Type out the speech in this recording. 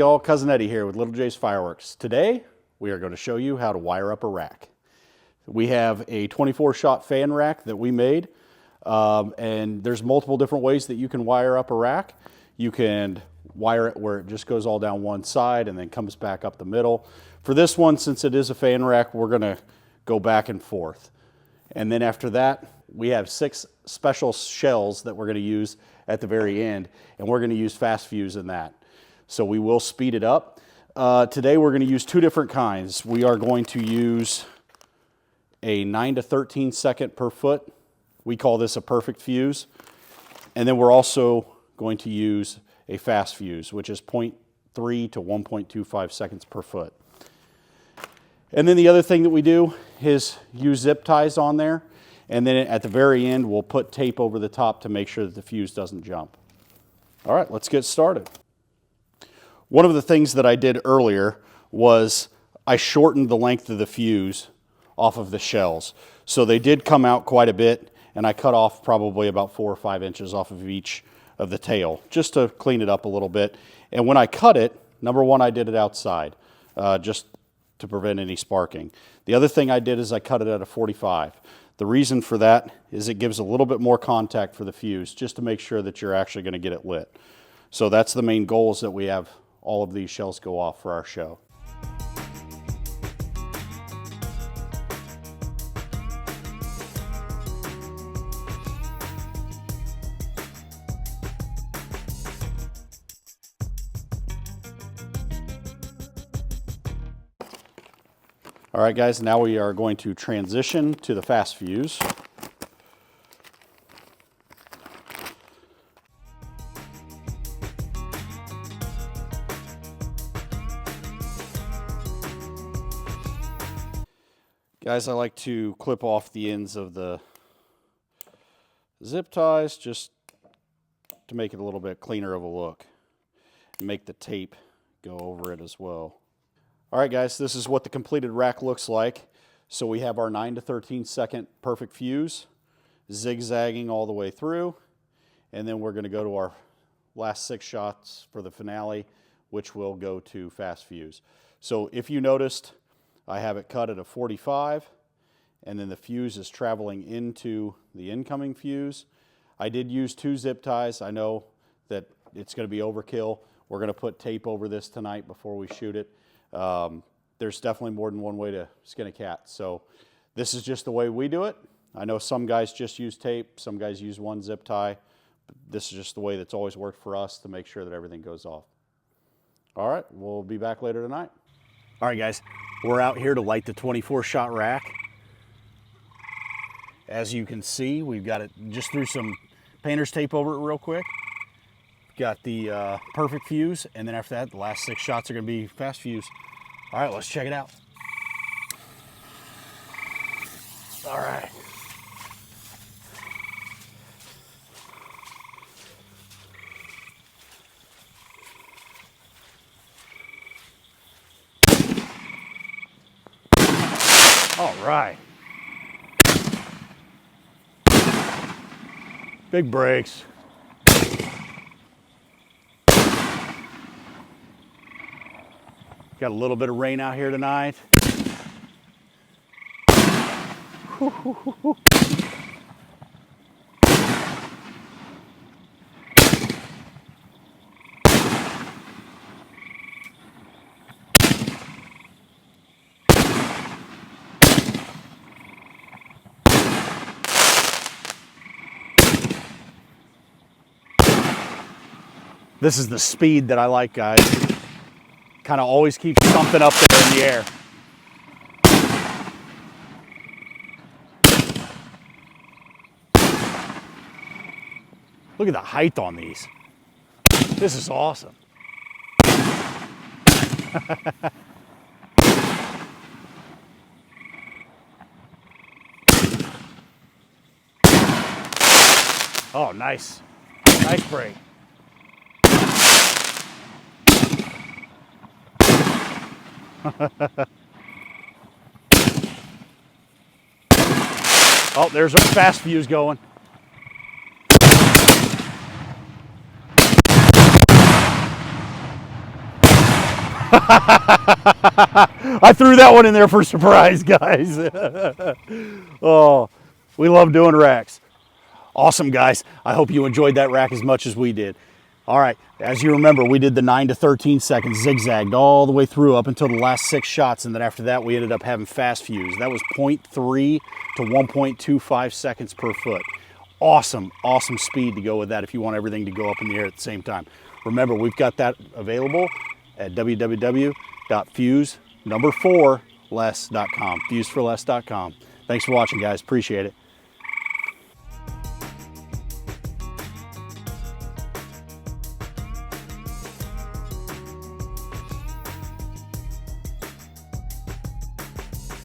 Y'all, Cousin Eddie here with Little J's Fireworks. Today, we are going to show you how to wire up a rack. We have a 24-shot fan rack that we made, and there's multiple different ways that you can wire up a rack. You can wire it where it just goes all down one side and then comes back up the middle. For this one, since it is a fan rack, we're going to go back and forth. And then after that, we have 6 special shells that we're going to use at the very end, and we're going to use fast fuse in that. So we will speed it up. Today we're going to use 2 different kinds. We are going to use a 9 to 13 second per foot. We call this a perfect fuse. And then we're also going to use a fast fuse, which is 0.3 to 1.25 seconds per foot. And then the other thing that we do is use zip ties on there. And then at the very end, we'll put tape over the top to make sure that the fuse doesn't jump. All right, let's get started. One of the things that I did earlier was I shortened the length of the fuse off of the shells. So they did come out quite a bit, and I cut off probably about 4 or 5 inches off of each of the tail, just to clean it up a little bit. And when I cut it, number one, I did it outside, just to prevent any sparking. The other thing I did is I cut it at a 45. The reason for that is it gives a little bit more contact for the fuse, just to make sure that you're actually going to get it lit. So that's the main goal, is that we have all of these shells go off for our show. All right, guys, now we are going to transition to the fast fuse. Guys, I like to clip off the ends of the zip ties just to make it a little bit cleaner of a look and make the tape go over it as well. All right, guys, this is what the completed rack looks like. So we have our 9 to 13 second perfect fuse, zigzagging all the way through, and then we're going to go to our last 6 shots for the finale, which will go to fast fuse. So if you noticed, I have it cut at a 45, and then the fuse is traveling into the incoming fuse. I did use 2 zip ties. I know that it's going to be overkill. We're going to put tape over this tonight before we shoot it. There's definitely more than one way to skin a cat. So this is just the way we do it. I know some guys just use tape, some guys use 1 zip tie, but this is just the way that's always worked for us to make sure that everything goes off. All right, we'll be back later tonight. All right, guys, we're out here to light the 24-shot rack. As you can see, we've got it, just threw some painter's tape over it real quick. Got the perfect fuse, and then after that, the last 6 shots are going to be fast fuse. All right, let's check it out. All right. All right. Big brakes. Got a little bit of rain out here tonight. This is the speed that I like, guys. Kind of always keeps something up there in the air. Look at the height on these. This is awesome. Oh, nice. Nice break. Oh, there's our fast fuse going. I threw that one in there for surprise, guys. Oh, we love doing racks. Awesome, guys. I hope you enjoyed that rack as much as we did. All right, as you remember, we did the 9 to 13 seconds, zigzagged all the way through up until the last 6 shots, and then after that, we ended up having fast fuse. That was 0.3 to 1.25 seconds per foot. Awesome, awesome speed to go with that if you want everything to go up in the air at the same time. Remember, we've got that available at www.fuse4less.com, fuseforless.com. Thanks for watching, guys. Appreciate it.